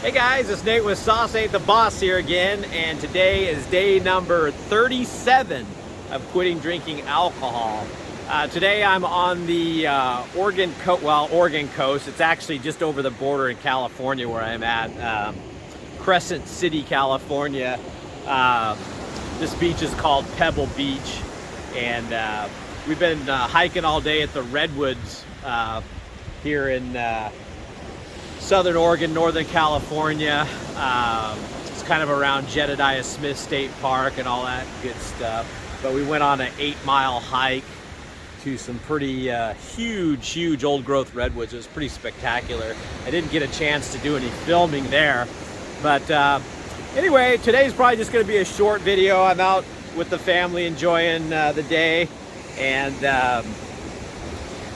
Hey guys, it's Nate with Sauce Ain't the Boss here again, and today is day number 37 of quitting drinking alcohol. Today I'm on the Oregon coast. It's actually just over the border in California where I'm at, Crescent City, California. This beach is called Pebble Beach, and we've been hiking all day at the Redwoods here in Southern Oregon, Northern California. It's kind of around Jedediah Smith State Park and all that good stuff. But we went on an 8-mile hike to some pretty huge old growth redwoods. It was pretty spectacular. I didn't get a chance to do any filming there. But anyway, today's probably just going to be a short video. I'm out with the family enjoying the day. And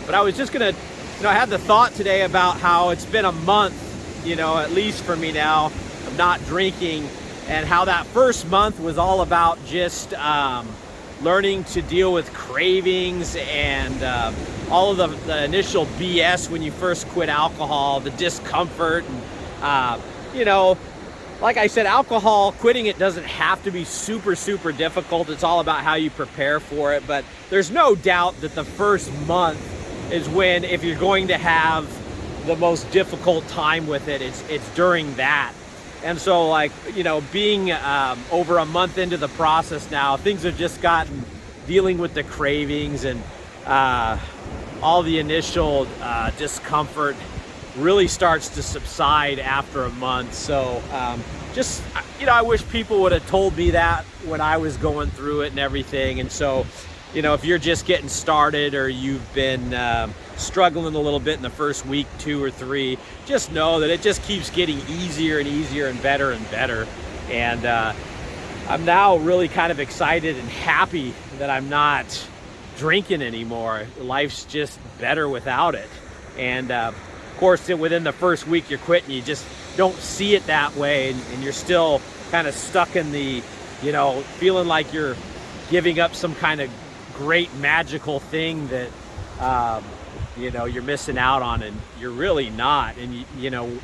but I was just going to I had the thought today about how it's been a month, at least for me now, of not drinking, and how that first month was all about just learning to deal with cravings and all of the initial BS when you first quit alcohol, the discomfort, and like I said, alcohol, quitting it doesn't have to be super difficult. It's all about how you prepare for it. But there's no doubt that the first month is when, if you're going to have the most difficult time with it, it's during that. And so being over a month into the process now, things have just gotten, dealing with the cravings and all the initial discomfort really starts to subside after a month. So I wish people would have told me that when I was going through it and everything. And so if you're just getting started, or you've been struggling a little bit in the first week, 2 or 3, just know that it just keeps getting easier and easier and better and better. And I'm now really kind of excited and happy that I'm not drinking anymore. Life's just better without it. And of course, within the first week you're quitting, you just don't see it that way, and you're still kind of stuck in the, feeling like you're giving up some kind of great magical thing that you're missing out on, and you're really not. And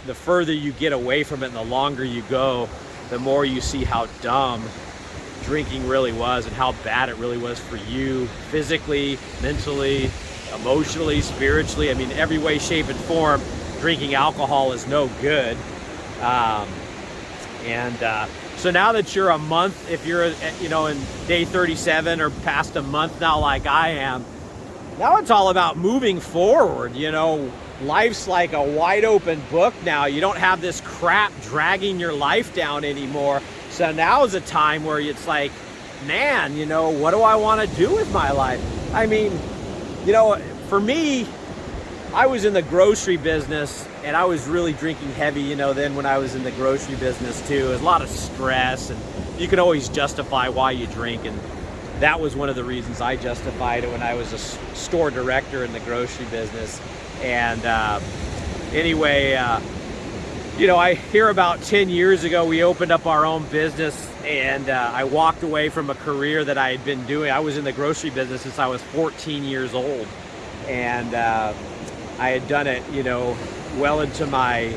the further you get away from it and the longer you go, the more you see how dumb drinking really was and how bad it really was for you physically, mentally, emotionally, spiritually. I mean, every way, shape, and form, drinking alcohol is no good. So now that you're a month, if you're, in day 37 or past a month now like I am, now it's all about moving forward. Life's like a wide open book now. You don't have this crap dragging your life down anymore. So now is a time where it's like, man, what do I want to do with my life? I mean, for me, I was in the grocery business, and I was really drinking heavy, then when I was in the grocery business too. It was a lot of stress, and you can always justify why you drink, and that was one of the reasons I justified it when I was a store director in the grocery business. And anyway, I hear about 10 years ago we opened up our own business, and I walked away from a career that I had been doing. I was in the grocery business since I was 14 years old, and I had done it, well into my,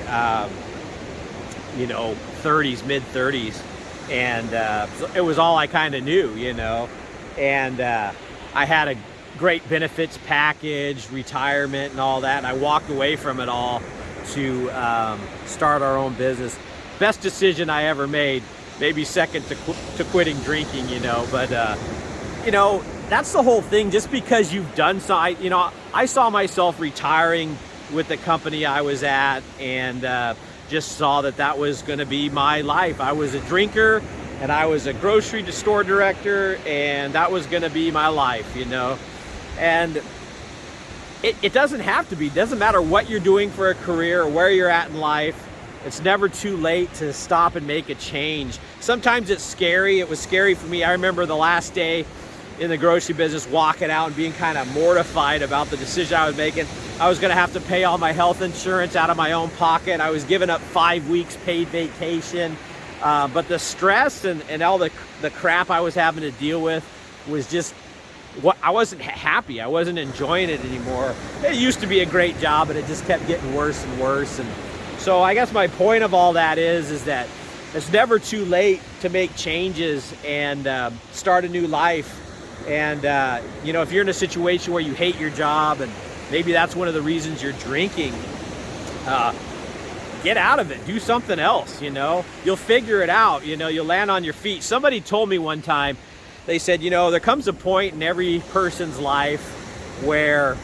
30s, mid 30s. And so it was all I kind of knew, and I had a great benefits package, retirement and all that. And I walked away from it all to start our own business. Best decision I ever made, maybe second to quitting drinking, but that's the whole thing. Just because you've done so, I saw myself retiring with the company I was at, and just saw that was going to be my life. I was a drinker, and I was a grocery store director, and that was going to be my life, And it doesn't have to be. It doesn't matter what you're doing for a career or where you're at in life. It's never too late to stop and make a change. Sometimes it's scary. It was scary for me. I remember the last day in the grocery business, walking out and being kind of mortified about the decision I was making. I was going to have to pay all my health insurance out of my own pocket. I was giving up 5 weeks paid vacation. But the stress and all the crap I was having to deal with was just, I wasn't happy. I wasn't enjoying it anymore. It used to be a great job, but it just kept getting worse and worse. And So I guess my point of all that is that it's never too late to make changes and start a new life. And you know, if you're in a situation where you hate your job and maybe that's one of the reasons you're drinking, get out of it, do something else, you know, you'll figure it out, you know, you'll land on your feet. Somebody told me one time, they said, you know, there comes a point in every person's life where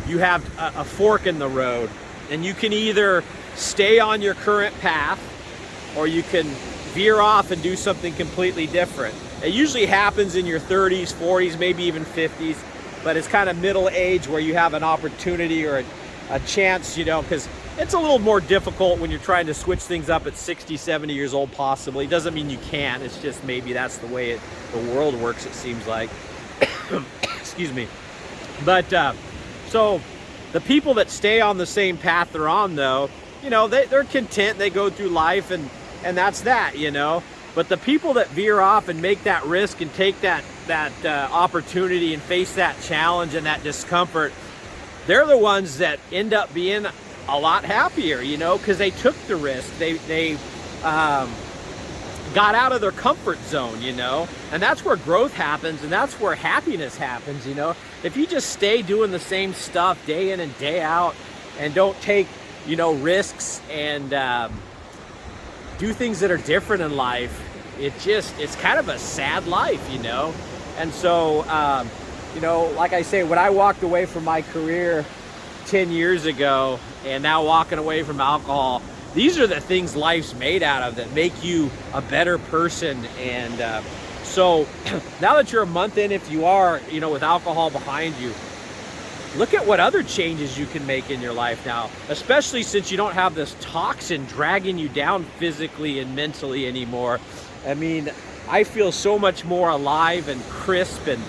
you have a fork in the road, and you can either stay on your current path or you can veer off and do something completely different. It usually happens in your 30s, 40s, maybe even 50s, but it's kind of middle age where you have an opportunity or a chance, you know, because it's a little more difficult when you're trying to switch things up at 60, 70 years old possibly. It doesn't mean you can't, it's just maybe that's the way the world works, it seems like. Excuse me. But so the people that stay on the same path they're on, though, you know, they're content, they go through life, and that's that, you know. But the people that veer off and make that risk and take that opportunity and face that challenge and that discomfort, they're the ones that end up being a lot happier, you know, because they took the risk. They got out of their comfort zone, you know, and that's where growth happens, and that's where happiness happens, you know. If you just stay doing the same stuff day in and day out and don't take, you know, risks and do things that are different in life, it's kind of a sad life, you know. And so, you know, like I say, when I walked away from my career 10 years ago and now walking away from alcohol, these are the things life's made out of that make you a better person. And so now that you're a month in, if you are, you know, with alcohol behind you, look at what other changes you can make in your life now, especially since you don't have this toxin dragging you down physically and mentally anymore. I mean, I feel so much more alive and crisp, and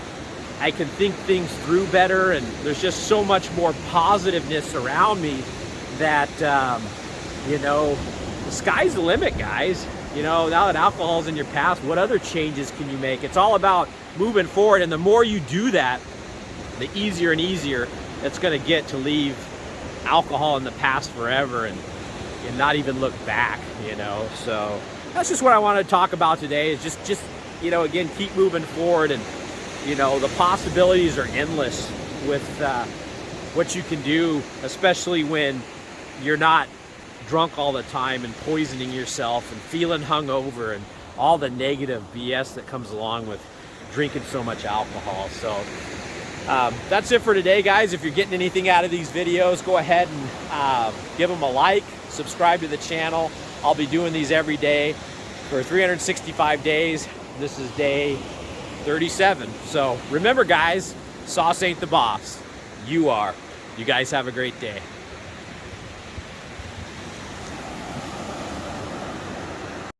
I can think things through better, and there's just so much more positiveness around me that, you know, the sky's the limit, guys. You know, now that alcohol's in your past, what other changes can you make? It's all about moving forward, and the more you do that, the easier and easier it's going to get to leave alcohol in the past forever and not even look back, you know. So that's just what I want to talk about today, is just you know, again, keep moving forward. And you know, the possibilities are endless with what you can do, especially when you're not drunk all the time and poisoning yourself and feeling hungover and all the negative BS that comes along with drinking so much alcohol. So that's it for today, guys. If you're getting anything out of these videos, go ahead and give them a like, subscribe to the channel. I'll be doing these every day for 365 days. This is day 37. So remember, guys, sauce ain't the boss. You are. You guys have a great day.